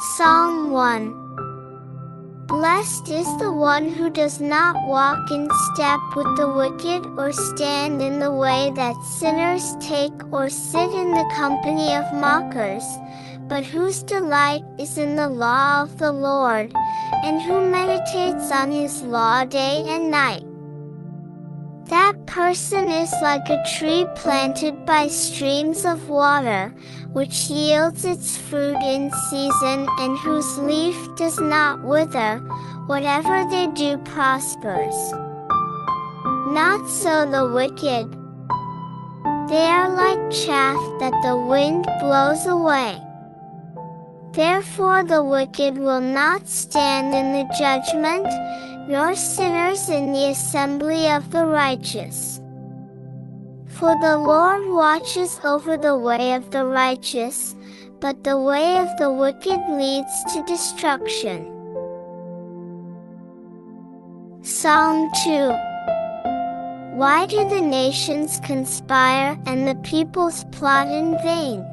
Psalm 1. Blessed is the one who does not walk in step with the wicked, or stand in the way that sinners take, or sit in the company of mockers, but whose delight is in the law of the Lord, and who meditates on his law day and night. That person is like a tree planted by streams of water, which yields its fruit in season, and whose leaf does not wither. Whatever they do prospers. Not so the wicked. They are like chaff that the wind blows away. Therefore the wicked will not stand in the judgment, nor sinners in the assembly of the righteous. For the Lord watches over the way of the righteous, but the way of the wicked leads to destruction. Psalm 2. Why do the nations conspire and the peoples plot in vain?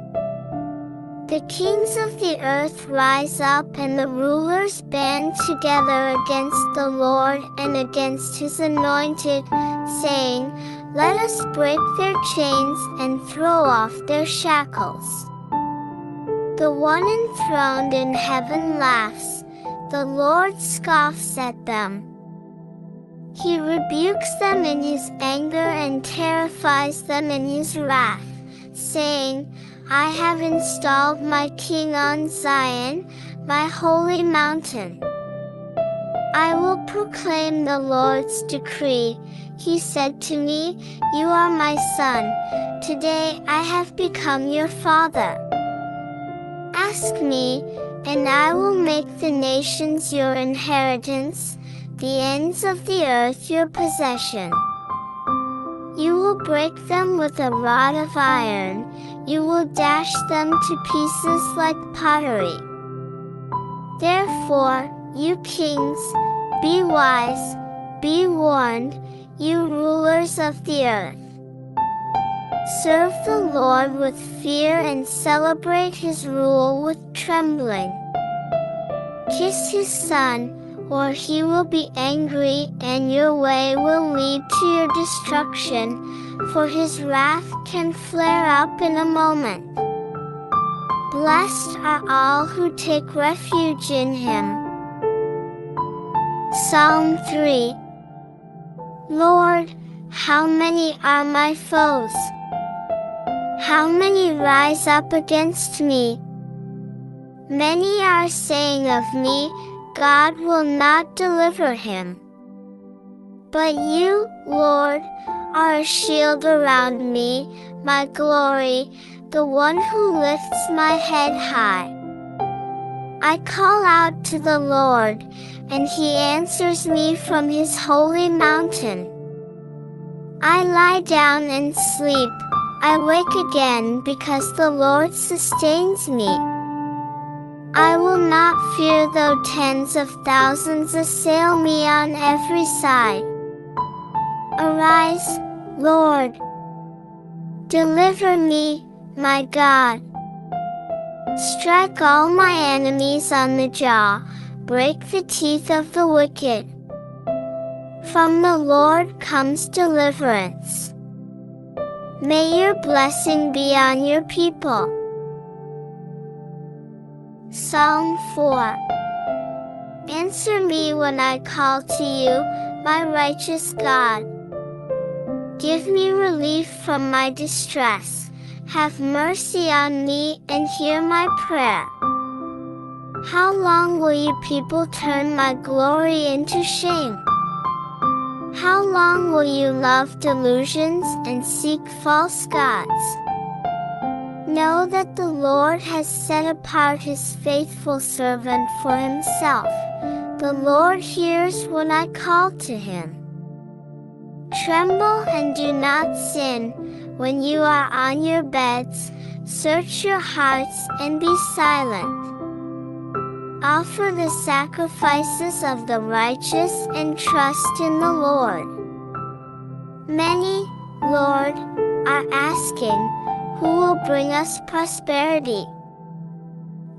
The kings of the earth rise up, and the rulers band together against the Lord and against his anointed, saying, Let us break their chains and throw off their shackles. The one enthroned in heaven laughs, the Lord scoffs at them. He rebukes them in his anger and terrifies them in his wrath, saying, I have installed my king on Zion, my holy mountain. I will proclaim the Lord's decree. He said to me, You are my son. Today I have become your father. Ask me, and I will make the nations your inheritance, the ends of the earth your possession. You will break them with a rod of iron. You will dash them to pieces like pottery. Therefore, you kings, be wise, be warned, you rulers of the earth. Serve the Lord with fear and celebrate his rule with trembling. Kiss his son, or he will be angry, and your way will lead to your destruction, for his wrath can flare up in a moment. Blessed are all who take refuge in him. Psalm 3. Lord, how many are my foes? How many rise up against me? Many are saying of me, God will not deliver him. But you, Lord, are a shield around me, my glory, the one who lifts my head high. I call out to the Lord, and he answers me from his holy mountain. I lie down and sleep. I wake again because the Lord sustains me. I will not fear though tens of thousands assail me on every side. Arise, Lord. Deliver me, my God. Strike all my enemies on the jaw, break the teeth of the wicked. From the Lord comes deliverance. May your blessing be on your people. Psalm 4. Answer me when I call to you, my righteous God. Give me relief from my distress. Have mercy on me and hear my prayer. How long will you people turn my glory into shame? How long will you love delusions and seek false gods? Know that the Lord has set apart his faithful servant for himself. The Lord hears when I call to him. Tremble and do not sin. When you are on your beds, search your hearts and be silent. Offer the sacrifices of the righteous and trust in the Lord. Many, Lord, are asking, who will bring us prosperity?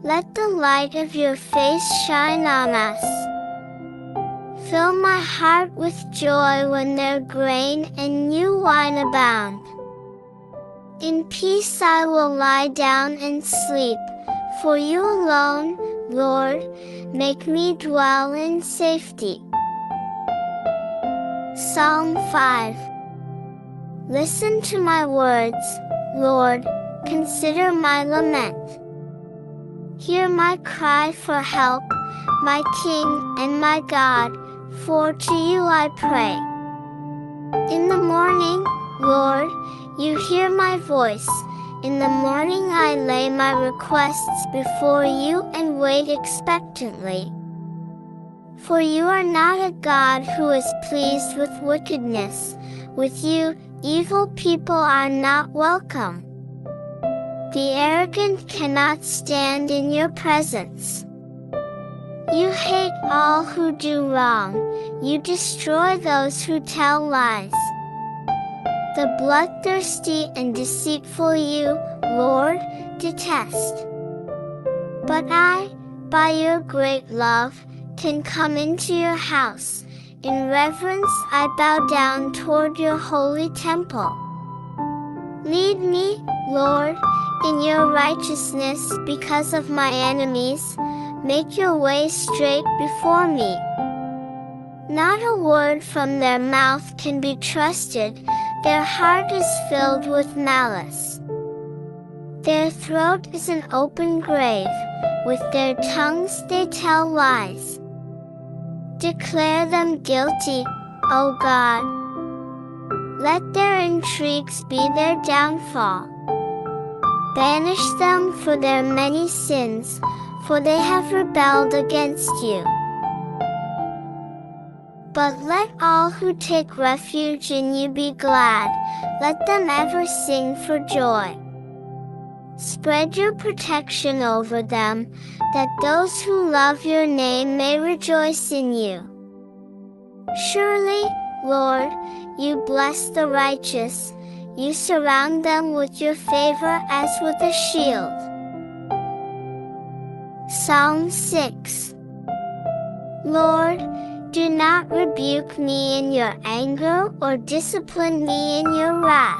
Let the light of your face shine on us. Fill my heart with joy when their grain and new wine abound. In peace I will lie down and sleep, for you alone, Lord, make me dwell in safety. Psalm 5. Listen to my words, Lord, consider my lament. Hear my cry for help, my King and my God, for to you I pray. In the morning, Lord, you hear my voice. In the morning I lay my requests before you and wait expectantly. For you are not a God who is pleased with wickedness. With you, evil people are not welcome. The arrogant cannot stand in your presence. You hate all who do wrong. You destroy those who tell lies. The bloodthirsty and deceitful you, Lord, detest. But I, by your great love, can come into your house. In reverence I bow down toward your holy temple. Lead me, Lord, in your righteousness because of my enemies. Make your way straight before me. Not a word from their mouth can be trusted. Their heart is filled with malice. Their throat is an open grave. With their tongues they tell lies. Declare them guilty, O God. Let their intrigues be their downfall. Banish them for their many sins, for they have rebelled against you. But let all who take refuge in you be glad. Let them ever sing for joy. Spread your protection over them, that those who love your name may rejoice in you. Surely, Lord, you bless the righteous. You surround them with your favor as with a shield. Psalm 6. Lord, do not rebuke me in your anger or discipline me in your wrath.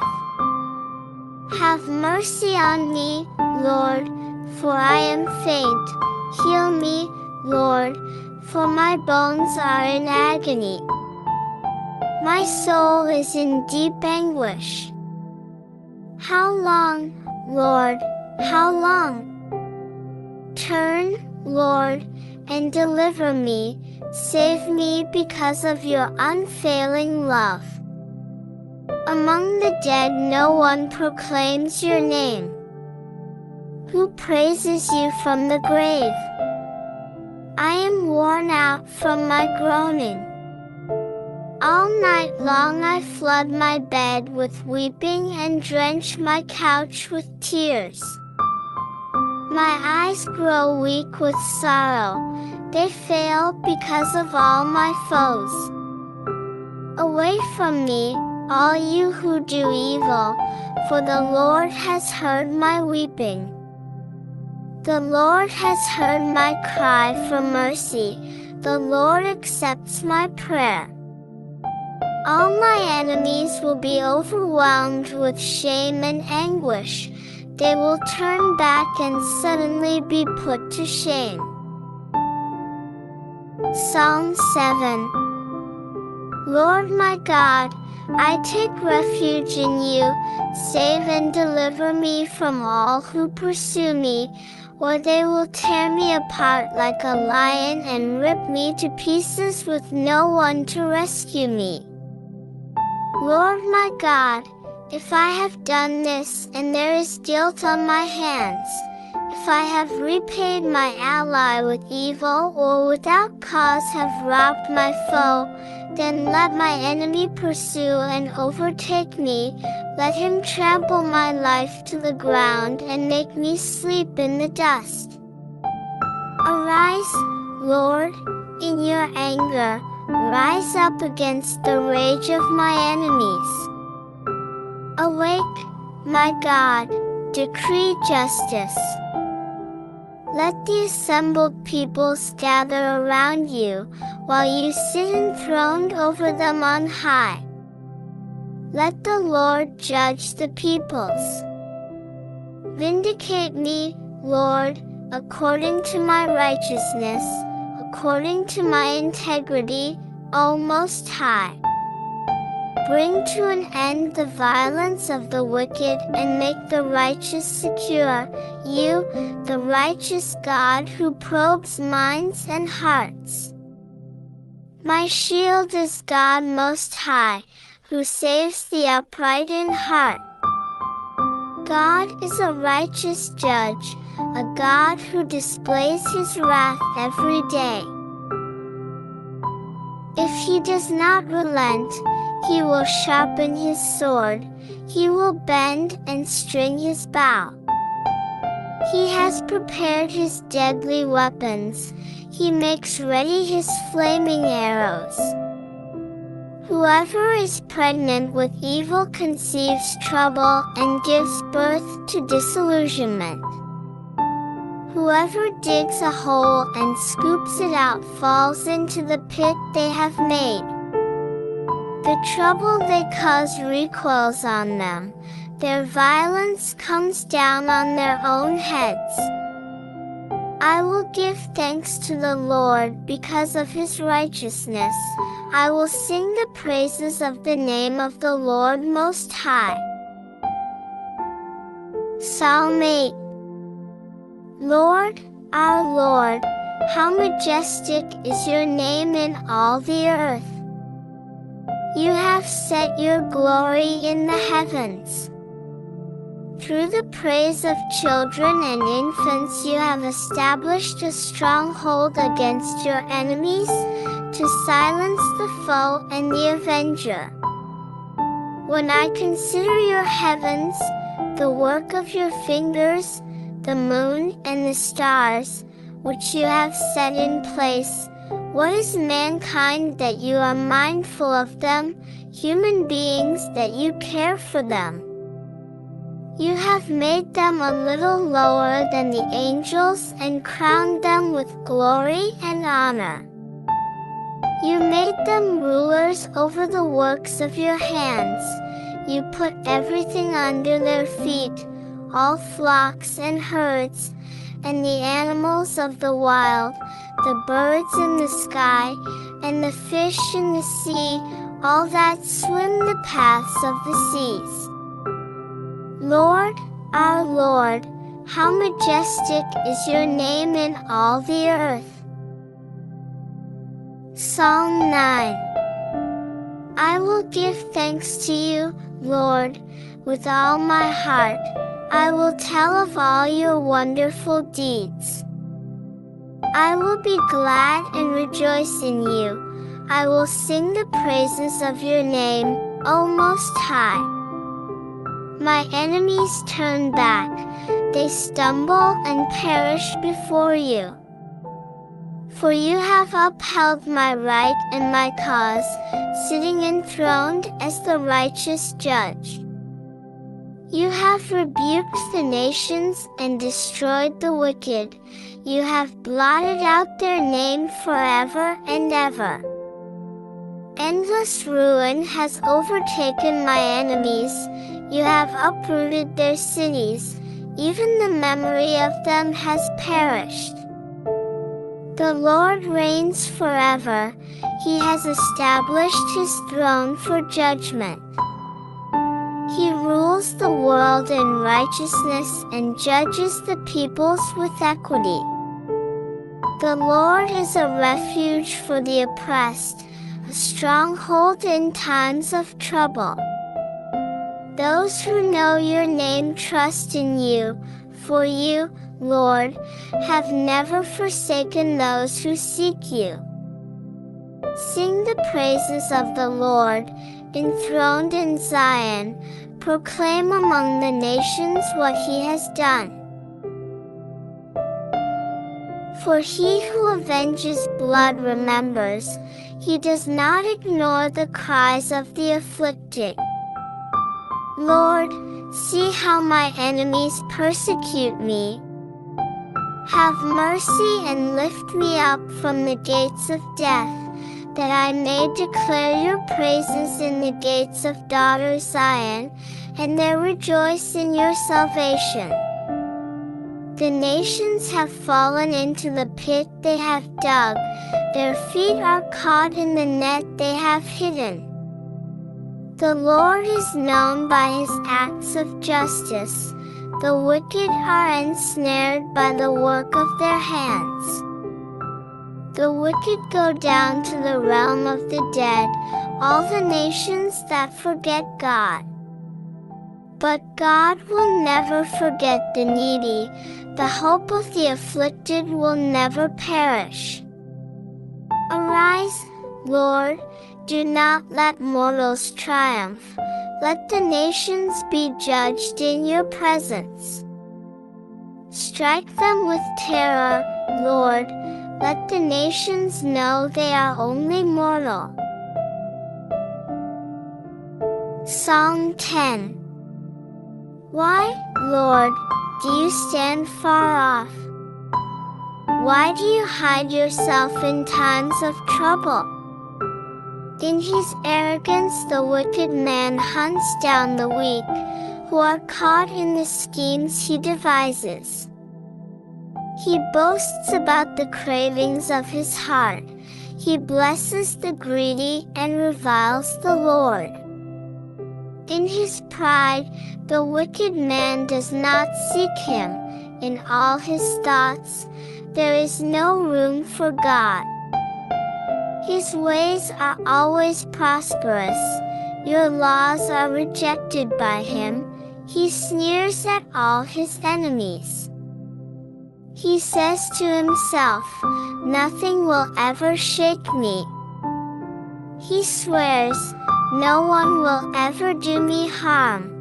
Have mercy on me, Lord, for I am faint. Heal me, Lord, for my bones are in agony. My soul is in deep anguish. How long, Lord, how long? Turn, Lord, and deliver me. Save me because of your unfailing love. Among the dead no one proclaims your name. Who praises you from the grave? I am worn out from my groaning. All night long I flood my bed with weeping and drench my couch with tears. My eyes grow weak with sorrow. They fail because of all my foes. Away from me, all you who do evil, for the Lord has heard my weeping. The Lord has heard my cry for mercy. The Lord accepts my prayer. All my enemies will be overwhelmed with shame and anguish. They will turn back and suddenly be put to shame. Psalm 7. Lord my God, I take refuge in you. Save and deliver me from all who pursue me, or they will tear me apart like a lion and rip me to pieces with no one to rescue me. Lord my God, if I have done this and there is guilt on my hands, if I have repaid my ally with evil or without cause have robbed my foe, then let my enemy pursue and overtake me. Let him trample my life to the ground and make me sleep in the dust. Arise, Lord, in your anger. Rise up against the rage of my enemies. Awake, my God, decree justice. Let the assembled peoples gather around you, while you sit enthroned over them on high. Let the Lord judge the peoples. Vindicate me, Lord, according to my righteousness, according to my integrity, O Most High. Bring to an end the violence of the wicked and make the righteous secure, you, the righteous God who probes minds and hearts. My shield is God Most High, who saves the upright in heart. God is a righteous judge, a God who displays his wrath every day. If he does not relent, he will sharpen his sword, he will bend and string his bow. He has prepared his deadly weapons, he makes ready his flaming arrows. Whoever is pregnant with evil conceives trouble and gives birth to disillusionment. Whoever digs a hole and scoops it out falls into the pit they have made. The trouble they cause recoils on them, their violence comes down on their own heads. I will give thanks to the Lord because of his righteousness. I will sing the praises of the name of the Lord Most High. Psalm 8. Lord, our Lord, how majestic is your name in all the earth. You have set your glory in the heavens. Through the praise of children and infants you have established a stronghold against your enemies, to silence the foe and the avenger. When I consider your heavens, the work of your fingers, the moon and the stars, which you have set in place, what is mankind that you are mindful of them, human beings that you care for them? You have made them a little lower than the angels and crowned them with glory and honor. You made them rulers over the works of your hands. You put everything under their feet, all flocks and herds, and the animals of the wild, the birds in the sky, and the fish in the sea, all that swim the paths of the seas. Lord, our Lord, how majestic is your name in all the earth. Psalm 9. I will give thanks to you, Lord, with all my heart. I will tell of all your wonderful deeds. I will be glad and rejoice in you. I will sing the praises of your name, O Most High. My enemies turn back, they stumble and perish before you. For you have upheld my right and my cause, sitting enthroned as the righteous judge. You have rebuked the nations and destroyed the wicked. You have blotted out their name forever and ever. Endless ruin has overtaken my enemies. You have uprooted their cities. Even the memory of them has perished. The Lord reigns forever. He has established his throne for judgment. He rules the world in righteousness and judges the peoples with equity. The Lord is a refuge for the oppressed, a stronghold in times of trouble. Those who know your name trust in you, for you, Lord, have never forsaken those who seek you. Sing the praises of the Lord, enthroned in Zion. Proclaim among the nations what he has done. For he who avenges blood remembers. He does not ignore the cries of the afflicted. Lord, see how my enemies persecute me. Have mercy and lift me up from the gates of death, that I may declare your praises in the gates of daughter Zion, and there rejoice in your salvation. The nations have fallen into the pit they have dug, their feet are caught in the net they have hidden. The Lord is known by his acts of justice, the wicked are ensnared by the work of their hands. The wicked go down to the realm of the dead, all the nations that forget God. But God will never forget the needy, the hope of the afflicted will never perish. Arise, Lord, do not let mortals triumph, let the nations be judged in your presence. Strike them with terror, Lord, let the nations know they are only mortal. Psalm 10. Why, Lord, do you stand far off? Why do you hide yourself in times of trouble? In his arrogance the wicked man hunts down the weak, who are caught in the schemes he devises. He boasts about the cravings of his heart, he blesses the greedy and reviles the Lord. In his pride, the wicked man does not seek him. In all his thoughts, there is no room for God. His ways are always prosperous. Your laws are rejected by him. He sneers at all his enemies. He says to himself, nothing will ever shake me. He swears, no one will ever do me harm.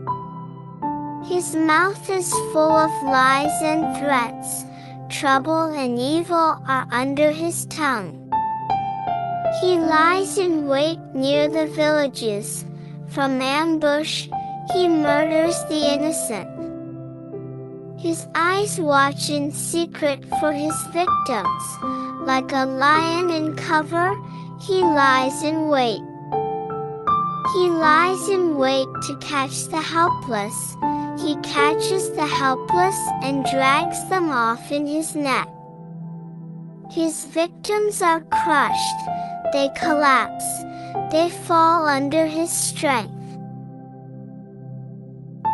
His mouth is full of lies and threats. Trouble and evil are under his tongue. He lies in wait near the villages. From ambush, he murders the innocent. His eyes watch in secret for his victims. Like a lion in cover, he lies in wait. He lies in wait to catch the helpless. He catches the helpless and drags them off in his net. His victims are crushed, they collapse, they fall under his strength.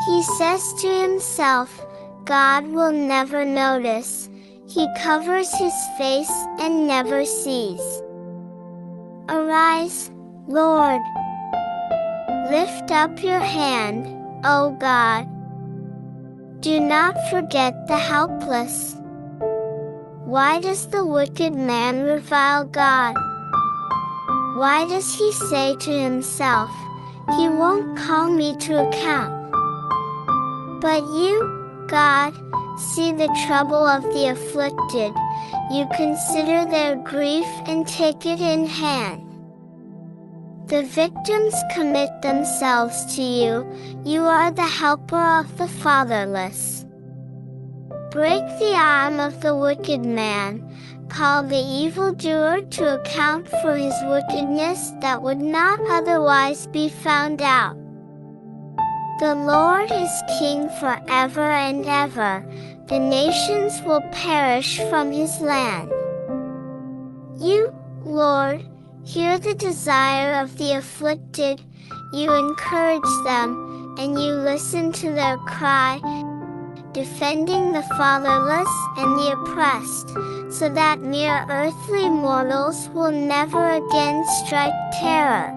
He says to himself, God will never notice. He covers his face and never sees. Arise, Lord. Lift up your hand, O God. Do not forget the helpless. Why does the wicked man revile God? Why does he say to himself, he won't call me to account? But you, God, see the trouble of the afflicted, you consider their grief and take it in hand. The victims commit themselves to you, you are the helper of the fatherless. Break the arm of the wicked man, call the evildoer to account for his wickedness that would not otherwise be found out. The Lord is king forever and ever, the nations will perish from his land. You, Lord, hear the desire of the afflicted, you encourage them, and you listen to their cry, defending the fatherless and the oppressed, so that mere earthly mortals will never again strike terror.